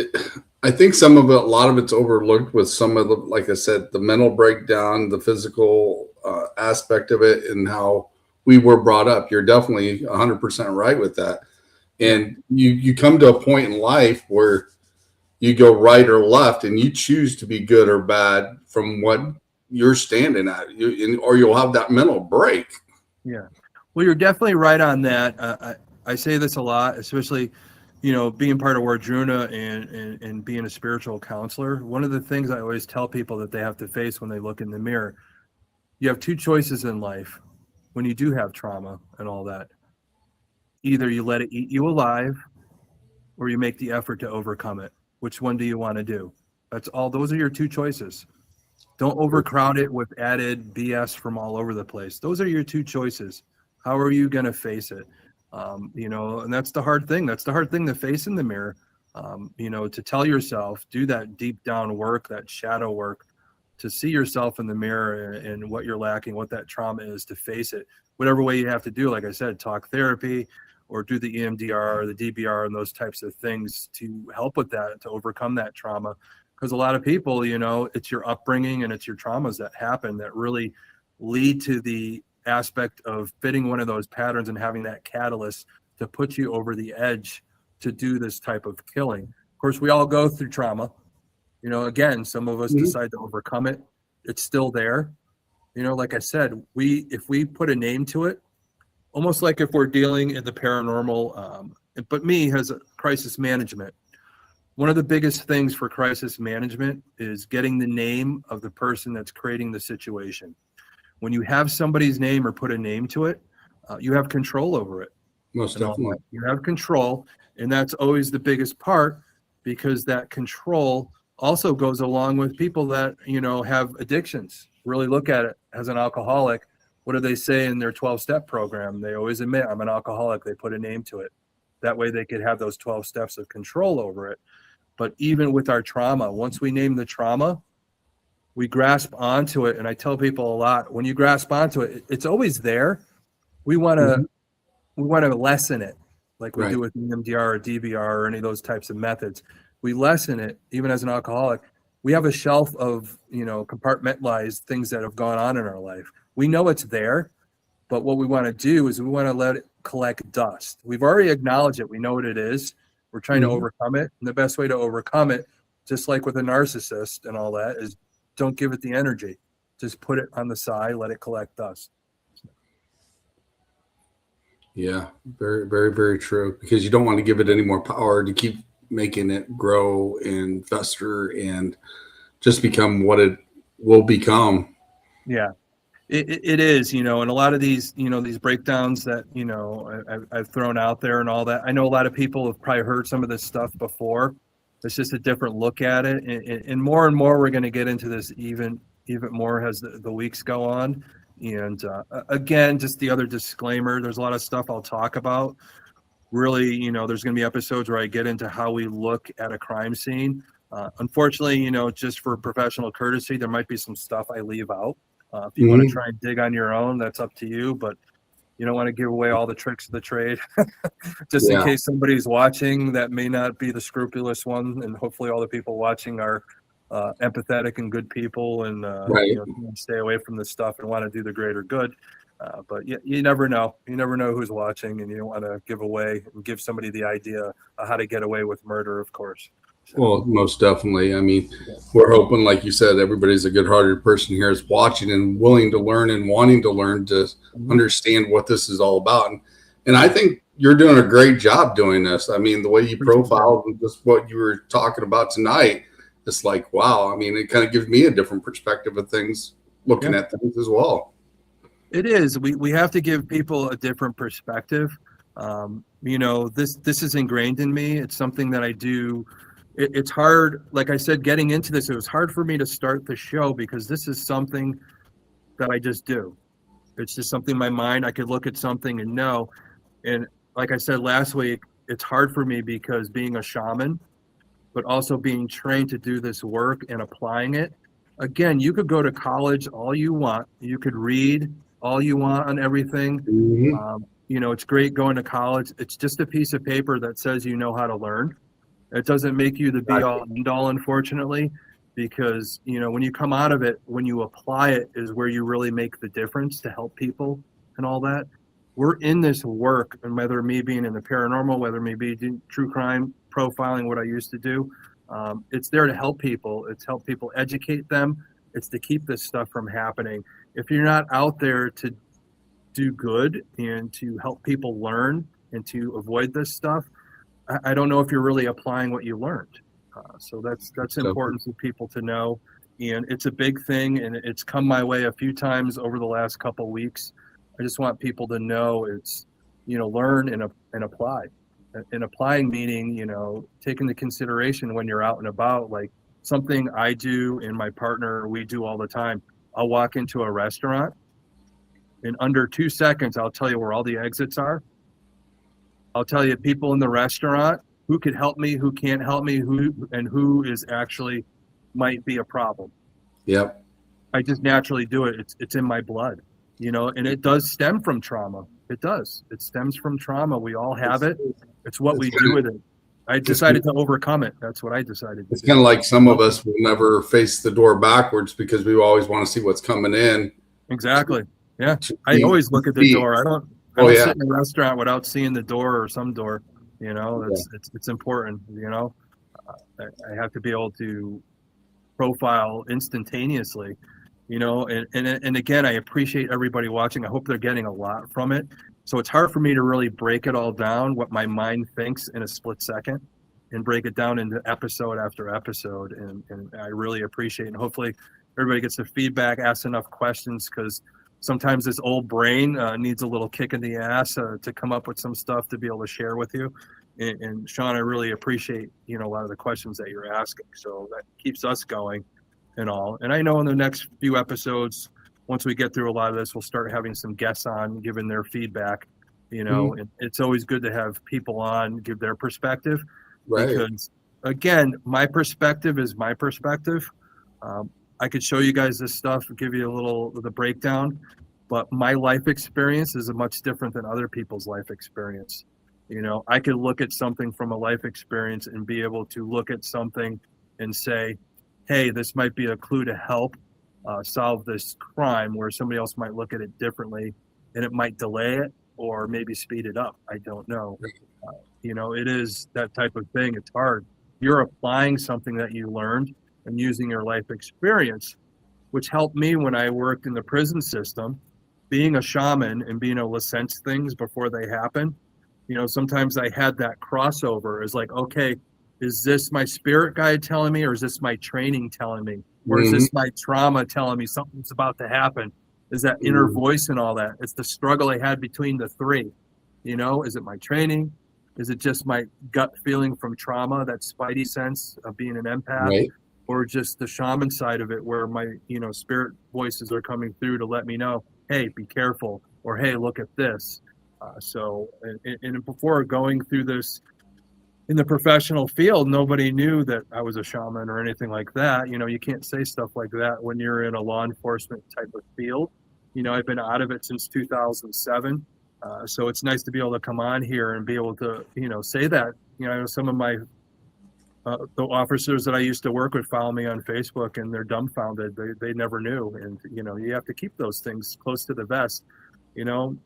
I think some of it, a lot of it's overlooked with some of the, like I said, the mental breakdown, the physical aspect of it, and how we were brought up. You're definitely 100% right with that. And you come to a point in life where you go right or left, and you choose to be good or bad from what you're standing at, or you'll have that mental break. Yeah. Well, you're definitely right on that. I say this a lot, especially, being part of Wardruna and being a spiritual counselor. One of the things I always tell people that they have to face when they look in the mirror, you have two choices in life when you do have trauma and all that. Either you let it eat you alive, or you make the effort to overcome it. Which one do you want to do? That's all. Those are your two choices. Don't overcrowd it with added BS from all over the place. Those are your two choices. How are you going to face it? And that's the hard thing. That's the hard thing to face in the mirror. To tell yourself, do that deep down work, that shadow work, to see yourself in the mirror and what you're lacking, what that trauma is, to face it. Whatever way you have to do, like I said, talk therapy, or do the EMDR or the DBR and those types of things to help with that, to overcome that trauma. Because a lot of people, it's your upbringing and it's your traumas that happen that really lead to the aspect of fitting one of those patterns and having that catalyst to put you over the edge to do this type of killing. Of course, we all go through trauma. Again, some of us decide to overcome it. It's still there. Like I said, if we put a name to it, almost like if we're dealing in the paranormal, but me has a crisis management. One of the biggest things for crisis management is getting the name of the person that's creating the situation. When you have somebody's name or put a name to it, you have control over it. Most definitely. You have control, and that's always the biggest part, because that control also goes along with people that, have addictions. Really look at it as an alcoholic. What do they say in their 12-step program? They always admit, I'm an alcoholic. They put a name to it. That way they could have those 12 steps of control over it. But even with our trauma, once we name the trauma, we grasp onto it. And I tell people a lot, when you grasp onto it, it's always there. We want to lessen it, like we do with EMDR or DBR or any of those types of methods. We lessen it. Even as an alcoholic, we have a shelf of, compartmentalized things that have gone on in our life. We know it's there, but what we want to do is we want to let it collect dust. We've already acknowledged it. We know what it is. We're trying to overcome it. And the best way to overcome it, just like with a narcissist and all that, is don't give it the energy. Just put it on the side, let it collect dust. Yeah, very, very, very true. Because you don't want to give it any more power to keep making it grow and fester and just become what it will become. Yeah, it is, and a lot of these, these breakdowns that, I've thrown out there and all that. I know a lot of people have probably heard some of this stuff before. It's just a different look at it. And more we're going to get into this even more as the weeks go on. And again, just the other disclaimer, there's a lot of stuff I'll talk about. Really, there's going to be episodes where I get into how we look at a crime scene. Unfortunately, just for professional courtesy, there might be some stuff I leave out. If you want to try and dig on your own, that's up to you. But you don't want to give away all the tricks of the trade, just in case somebody's watching that may not be the scrupulous one. And hopefully all the people watching are empathetic and good people and stay away from this stuff and want to do the greater good. But you never know. You never know who's watching, and you don't want to give somebody the idea of how to get away with murder, of course. So. Well, most definitely. I mean, we're hoping, like you said, everybody's a good-hearted person here is watching and willing to learn and wanting to learn to understand what this is all about. And I think you're doing a great job doing this. I mean, the way you profiled and just what you were talking about tonight, it's like, wow. I mean, it kind of gives me a different perspective of things, looking at things as well. It is. We have to give people a different perspective. This is ingrained in me. It's something that I do. It's hard. Like I said, getting into this, it was hard for me to start the show because this is something that I just do. It's just something in my mind. I could look at something and know. And like I said last week, it's hard for me because being a shaman, but also being trained to do this work and applying it. Again, you could go to college all you want. You could read all you want on everything. It's great going to college. It's just a piece of paper that says you know how to learn. It doesn't make you the be all end all, unfortunately, because, when you come out of it, when you apply it is where you really make the difference to help people and all that. We're in this work, and whether me being in the paranormal, whether me being true crime profiling, what I used to do, it's there to help people. It's help people educate them. It's to keep this stuff from happening. If you're not out there to do good and to help people learn and to avoid this stuff, I don't know if you're really applying what you learned. So that's important for people to know. And it's a big thing, and it's come my way a few times over the last couple of weeks. I just want people to know it's, learn and apply. And applying meaning, take into consideration when you're out and about, like something I do and my partner, we do all the time. I'll walk into a restaurant. In under 2 seconds, I'll tell you where all the exits are. I'll tell you people in the restaurant, who could help me, who can't help me, who is actually might be a problem. Yep. I just naturally do it. It's in my blood, and it does stem from trauma. It does. It stems from trauma. We all have it. It's what we do with it. I decided to overcome it. That's what I decided to do. It's kind of like some of us will never face the door backwards because we always want to see what's coming in. Exactly. Yeah. to I be- always look at the be- door. I don't Oh, yeah. sit in a restaurant without seeing the door or some door, you know, it's important, you know. I have to be able to profile instantaneously, you know, and again, I appreciate everybody watching. I hope they're getting a lot from it. So it's hard for me to really break it all down, what my mind thinks in a split second, and break it down into episode after episode. And I really appreciate it. And hopefully everybody gets the feedback, asks enough questions, because sometimes this old brain needs a little kick in the ass to come up with some stuff to be able to share with you. And Sean, I really appreciate, you know, a lot of the questions that you're asking. So that keeps us going and all. And I know in the next few episodes, once we get through a lot of this, we'll start having some guests on, giving their feedback, you know. And it's always good to have people on, give their perspective. Right. Because again, my perspective is my perspective. I could show you guys this stuff, give you a little the breakdown, but my life experience is much different than other people's life experience. You know, I could look at something from a life experience and be able to look at something and say, hey, this might be a clue to help solve this crime, where somebody else might look at it differently, and it might delay it or maybe speed it up. I don't know. You know, it is that type of thing. It's hard. You're applying something that you learned and using your life experience, which helped me when I worked in the prison system, being a shaman and being able to sense things before they happen. You know, sometimes I had that crossover. Is like, okay, is this my spirit guide telling me, or is this my training telling me, or is this my trauma telling me something's about to happen? Is that inner voice and all that? It's the struggle I had between the three. You know, is it my training? Is it just my gut feeling from trauma, that spidey sense of being an empath, Right. or just the shaman side of it, where my, you know, spirit voices are coming through to let me know, hey, be careful, or hey, look at this. And before going through this in the professional field, nobody knew that I was a shaman or anything like that. You know, you can't say stuff like that when you're in a law enforcement type of field. You know, I've been out of it since 2007. So it's nice to be able to come on here and be able to, you know, say that. You know, some of my the officers that I used to work with follow me on Facebook, and they're dumbfounded. They never knew. And, you know, you have to keep those things close to the vest. You know,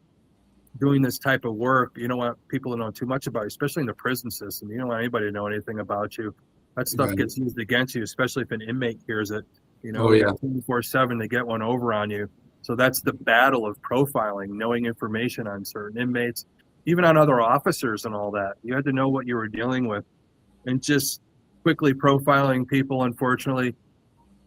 doing this type of work, you don't want people to know too much about you, especially in the prison system. You don't want anybody to know anything about you. That stuff gets used against you, especially if an inmate hears it. You know, 24/7, they get one over on you. So that's the battle of profiling, knowing information on certain inmates, even on other officers and all that. You had to know what you were dealing with, and just quickly profiling people, unfortunately,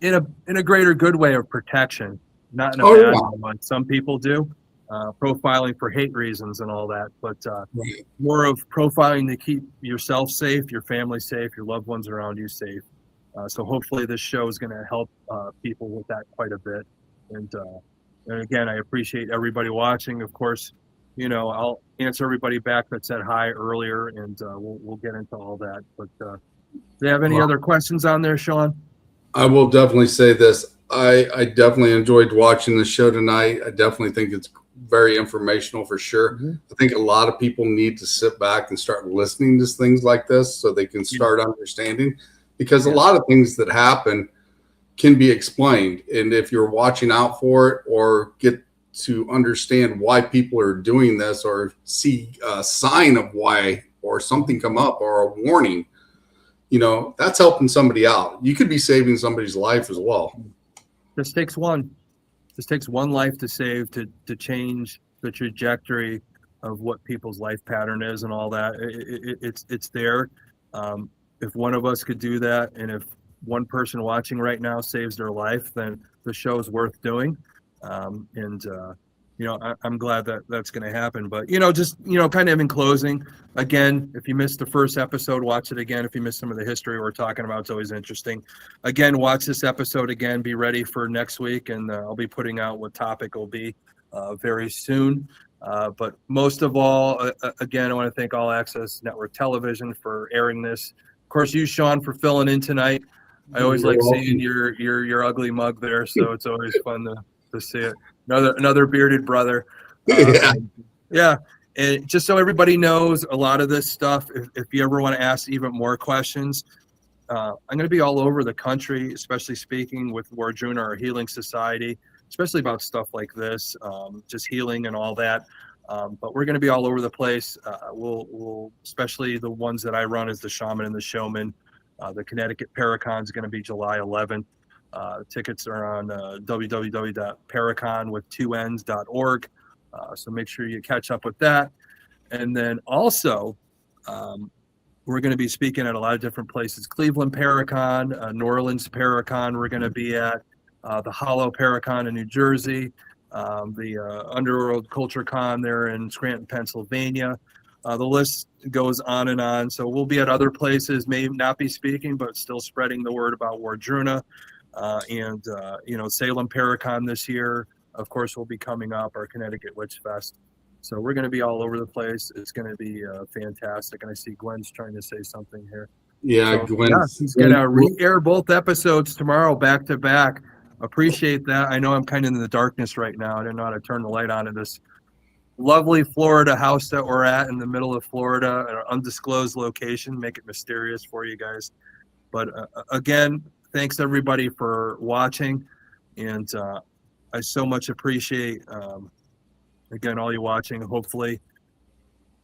in a greater good way of protection, not in a bad one. Some people do. Profiling for hate reasons and all that, but more of profiling to keep yourself safe, your family safe, your loved ones around you safe. So hopefully this show is going to help people with that quite a bit. And again, I appreciate everybody watching. Of course, you know, I'll answer everybody back that said hi earlier, and we'll get into all that. But do you have any other questions on there, Sean? I will definitely say this. I definitely enjoyed watching the show tonight. I definitely think it's very informational for sure. I think a lot of people need to sit back and start listening to things like this so they can start understanding, because a lot of things that happen can be explained. And if you're watching out for it, or get to understand why people are doing this, or see a sign of why, or something come up, or a warning, you know, that's helping somebody out. You could be saving somebody's life as well. This takes one. This takes one life to save, to change the trajectory of what people's life pattern is and all that. It's there. If one of us could do that, and if one person watching right now saves their life, then the show is worth doing. You know, I'm glad that that's going to happen. But, you know, just, you know, kind of in closing, again, if you missed the first episode, watch it again. If you missed some of the history we're talking about, it's always interesting. Again, watch this episode again. Be ready for next week, and I'll be putting out what topic will be very soon. But most of all, again, I want to thank All Access Network Television for airing this. Of course, you, Sean, for filling in tonight. I always like seeing your ugly mug there, so it's always fun to see it. Another bearded brother. Yeah. And just so everybody knows, a lot of this stuff, if you ever want to ask even more questions, I'm going to be all over the country, especially speaking with Warjuna, our healing society. especially about stuff like this, just healing and all that. But we're going to be all over the place. We'll especially the ones that I run is the Shaman and the Showman. The Connecticut Paracon is going to be July 11th. Tickets are on www.paracon.org. So make sure you catch up with that. And then also, we're going to be speaking at a lot of different places. Cleveland Paracon, New Orleans Paracon, we're going to be at the Hollow Paracon in New Jersey, the Underworld Culture Con there in Scranton, Pennsylvania. The list goes on and on. So we'll be at other places, may not be speaking, but still spreading the word about Wardruna. And Salem Paracon this year, of course, will be coming up, our Connecticut Witch Fest. So we're going to be all over the place. It's going to be fantastic. And I see Gwen's trying to say something here. Yeah, so, Gwen's he's going to re-air both episodes tomorrow back to back. Appreciate that. I know I'm kind of in the darkness right now. I didn't know how to turn the light on in this lovely Florida house that we're at in the middle of Florida, an undisclosed location. Make it mysterious for you guys. But again, thanks everybody for watching. And I so much appreciate, again, all you watching. Hopefully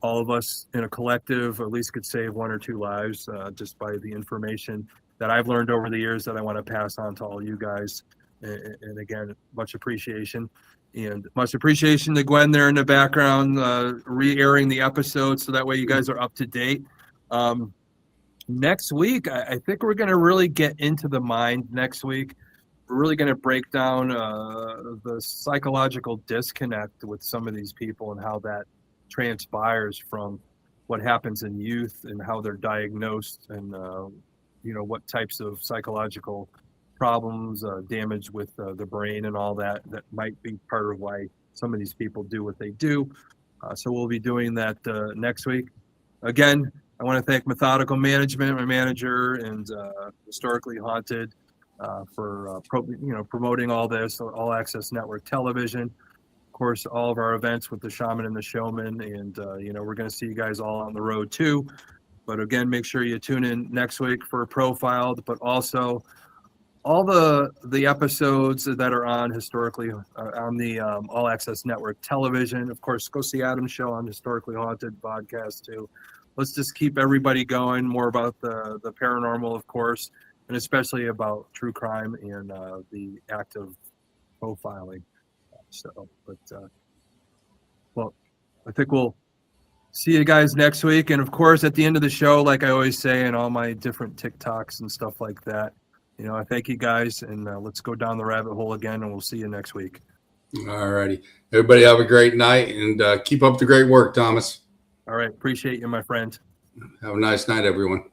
all of us in a collective at least could save 1 or 2 lives just by the information that I've learned over the years that I want to pass on to all you guys. And again, much appreciation. And much appreciation to Gwen there in the background, re-airing the episode so that way you guys are up to date. Next week, I think we're going to really get into the mind next week. We're really going to break down the psychological disconnect with some of these people and how that transpires from what happens in youth and how they're diagnosed and, what types of psychological problems, damage with the brain and all that might be part of why some of these people do what they do. So we'll be doing that next week. Again, I want to thank Methodical Management, my manager, and Historically Haunted for promoting all this, All Access Network Television. Of course, all of our events with the Shaman and the Showman, and we're going to see you guys all on the road too. But again, make sure you tune in next week for Profiled, but also all the episodes that are on Historically on the All Access Network Television. Of course, go see Adam's show on Historically Haunted podcast too. Let's just keep everybody going, more about the paranormal, of course, and especially about true crime and the act of profiling. I think we'll see you guys next week. And of course, at the end of the show, like I always say in all my different TikToks and stuff like that, I thank you guys, and let's go down the rabbit hole again, and we'll see you next week. All righty. Everybody have a great night, and keep up the great work, Thomas. All right. Appreciate you, my friend. Have a nice night, everyone.